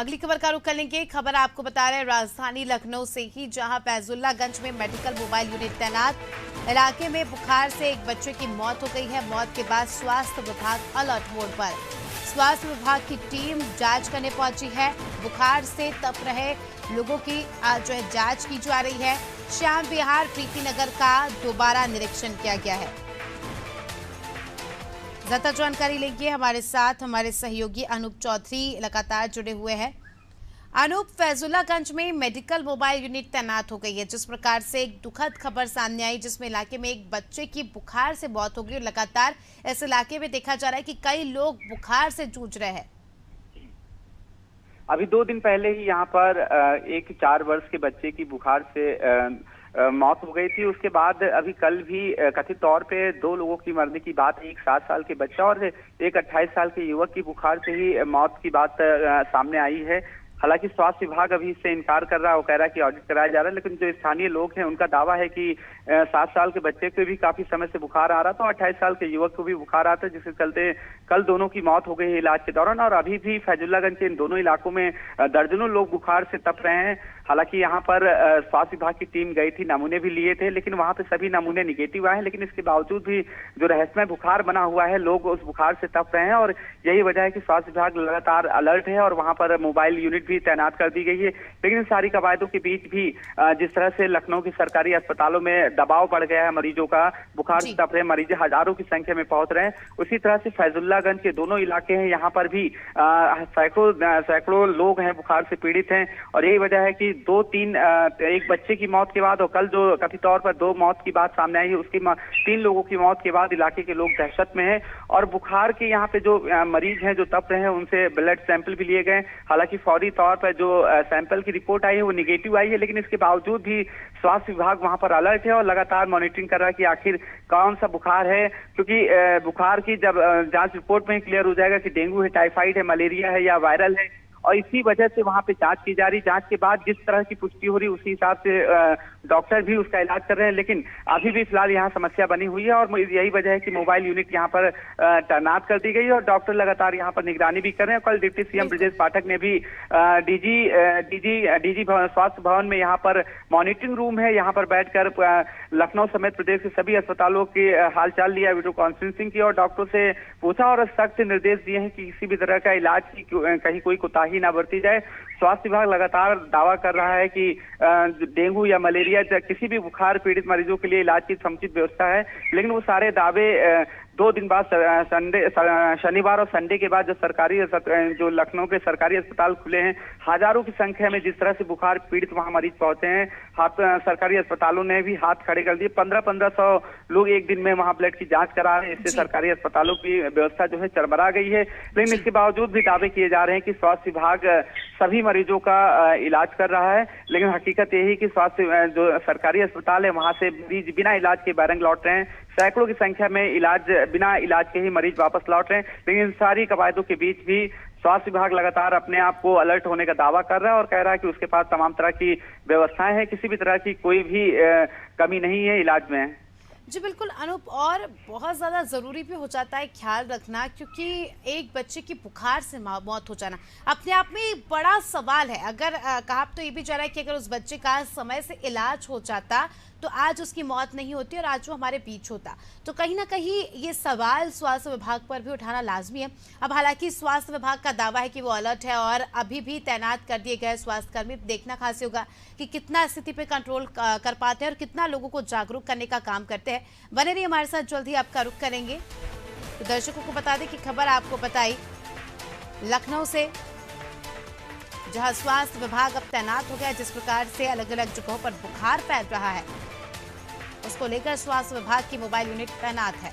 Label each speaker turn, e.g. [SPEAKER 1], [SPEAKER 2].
[SPEAKER 1] अगली खबर का रुख कर लेंगे। खबर आपको बता रहे हैं राजधानी लखनऊ से ही, जहां फैजुल्लागंज में मेडिकल मोबाइल यूनिट तैनात। इलाके में बुखार से एक बच्चे की मौत हो गई है। मौत के बाद स्वास्थ्य विभाग अलर्ट मोड पर। स्वास्थ्य विभाग की टीम जांच करने पहुंची है। बुखार से तप रहे लोगों की जो है जांच की जा रही है। श्याम विहार प्रीति नगर का दोबारा निरीक्षण किया गया है। ज्यादा जानकारी लेंगे, हमारे साथ हमारे सहयोगी अनूप चौधरी लगातार जुड़े हुए हैं। अनूप, फैजुल्लागंज में मेडिकल मोबाइल यूनिट तैनात हो गई है। जिस प्रकार से एक दुखद खबर सामने आई जिसमें इलाके में एक बच्चे की बुखार से मौत हो गई और लगातार इस इलाके में देखा जा रहा है कि कई लोग बुखार से जूझ रहे हैं।
[SPEAKER 2] अभी 2 दिन पहले ही यहाँ पर एक 4 वर्ष के बच्चे की बुखार से मौत हो गई थी। उसके बाद अभी कल भी कथित तौर पे 2 लोगों की मरने की बात है। एक 7 साल के बच्चा और एक 28 साल के युवक की बुखार से ही मौत की बात सामने आई है। हालांकि स्वास्थ्य विभाग अभी इससे इनकार कर रहा है। वो कह रहा है कि ऑडिट कराया जा रहा है, लेकिन जो स्थानीय लोग हैं उनका दावा है कि 7 साल के बच्चे को भी काफी समय से बुखार आ रहा था और 28 साल के युवक को भी बुखार आता है, जिसके चलते कल दोनों की मौत हो गई है इलाज के दौरान। और अभी भी फैजुल्लागंज के इन दोनों इलाकों में दर्जनों लोग बुखार से तप रहे हैं। हालांकि यहाँ पर स्वास्थ्य विभाग की टीम गई थी, नमूने भी लिए थे, लेकिन वहां पे सभी नमूने निगेटिव आए हैं। लेकिन इसके बावजूद भी जो रहस्यमय बुखार बना हुआ है, लोग उस बुखार से तप रहे हैं और यही वजह है कि स्वास्थ्य विभाग लगातार अलर्ट है और वहां पर मोबाइल यूनिट भी तैनात कर दी गई है। लेकिन इन सारी कवायदों के बीच भी जिस तरह से लखनऊ की सरकारी अस्पतालों में दबाव बढ़ गया है मरीजों का, बुखार से तप रहे मरीज हजारों की संख्या में पहुंच रहे हैं, उसी तरह से फैजुल्लागंज के दोनों इलाके हैं, यहाँ पर भी सैकड़ों लोग हैं बुखार से पीड़ित हैं। और यही वजह है कि 2-3 एक बच्चे की मौत के बाद और कल जो कथित तौर पर 2 मौत की बात सामने आई है, उसकी 3 लोगों की मौत के बाद इलाके के लोग दहशत में हैं। और बुखार के यहाँ पे जो मरीज हैं जो तप रहे हैं, उनसे ब्लड सैंपल भी लिए गए। हालांकि फौरी तौर पर जो सैंपल की रिपोर्ट आई है वो निगेटिव आई है, लेकिन इसके बावजूद भी स्वास्थ्य विभाग वहां पर अलर्ट है और लगातार मॉनिटरिंग कर रहा है कि आखिर कौन सा बुखार है। क्योंकि बुखार की जब जांच रिपोर्ट में क्लियर हो जाएगा कि डेंगू है, टाइफाइड है, मलेरिया है या वायरल है, और इसी वजह से वहां पे जांच की जा रही। जांच के बाद जिस तरह की पुष्टि हो रही उसी हिसाब से डॉक्टर भी उसका इलाज कर रहे हैं। लेकिन अभी भी फिलहाल यहाँ समस्या बनी हुई है और यही वजह है कि मोबाइल यूनिट यहाँ पर तैनात कर दी गई है और डॉक्टर लगातार यहाँ पर निगरानी भी कर रहे हैं। कल डिप्टी सीएम ब्रजेश पाठक ने भी डीजी स्वास्थ्य भवन में यहाँ पर मॉनिटरिंग रूम है, यहाँ पर बैठकर लखनऊ समेत प्रदेश के सभी अस्पतालों के हालचाल लिया, वीडियो कॉन्फ्रेंसिंग की और डॉक्टरों से पूछा और सख्त निर्देश दिए हैं कि किसी भी तरह का इलाज की कहीं कोई कोताही ना बरती जाए। स्वास्थ्य विभाग लगातार दावा कर रहा है कि डेंगू या मलेरिया किसी भी बुखार पीड़ित मरीजों के लिए इलाज की समुचित व्यवस्था है। लेकिन वो सारे दावे 2 दिन बाद शनिवार और संडे के बाद जो लखनऊ के सरकारी अस्पताल खुले हैं, हजारों की संख्या में जिस तरह से बुखार पीड़ित वहां मरीज पहुंचे हैं, सरकारी अस्पतालों ने भी हाथ खड़े कर दिए। 1500 लोग एक दिन में वहां ब्लड की जांच करा रहे हैं। इससे सरकारी अस्पतालों की व्यवस्था जो है चरमरा गई है। लेकिन इसके बावजूद भी दावे किए जा रहे हैं कि स्वास्थ्य विभाग सभी मरीजों का इलाज कर रहा है। लेकिन हकीकत यही कि स्वास्थ्य जो सरकारी अस्पताल है वहां से मरीज बिना इलाज के बैरंग लौट रहे हैं। सैकड़ों की संख्या में बिना इलाज के ही मरीज वापस लौट रहे हैं। लेकिन इन सारी कवायदों के बीच भी स्वास्थ्य विभाग लगातार अपने आप को अलर्ट होने का दावा कर रहा है और कह रहा है कि उसके पास तमाम तरह की व्यवस्थाएं हैं, किसी भी तरह की कोई भी कमी नहीं है इलाज में।
[SPEAKER 1] जी बिल्कुल अनूप, और बहुत ज़्यादा ज़रूरी भी हो जाता है ख्याल रखना, क्योंकि एक बच्चे की बुखार से मौत हो जाना अपने आप में एक बड़ा सवाल है। अगर कहा तो ये भी जा रहा है कि अगर उस बच्चे का समय से इलाज हो जाता तो आज उसकी मौत नहीं होती और आज वो हमारे बीच होता। तो कहीं ना कहीं ये सवाल स्वास्थ्य विभाग पर भी उठाना लाजमी है। अब हालांकि स्वास्थ्य विभाग का दावा है कि वो अलर्ट है और अभी भी तैनात कर दिए गए स्वास्थ्यकर्मी। देखना खास होगा कि कितना स्थिति पे कंट्रोल कर पाते हैं और कितना लोगों को जागरूक करने का काम करते हैं। बने रहिए हमारे साथ, जल्द ही आपका रुख करेंगे। तो दर्शकों को बता दें कि खबर आपको बताई लखनऊ से, जहां स्वास्थ्य विभाग अब तैनात हो गया। जिस प्रकार से अलग अलग जगहों पर बुखार फैल रहा है, उसको लेकर स्वास्थ्य विभाग की मोबाइल यूनिट तैनात है।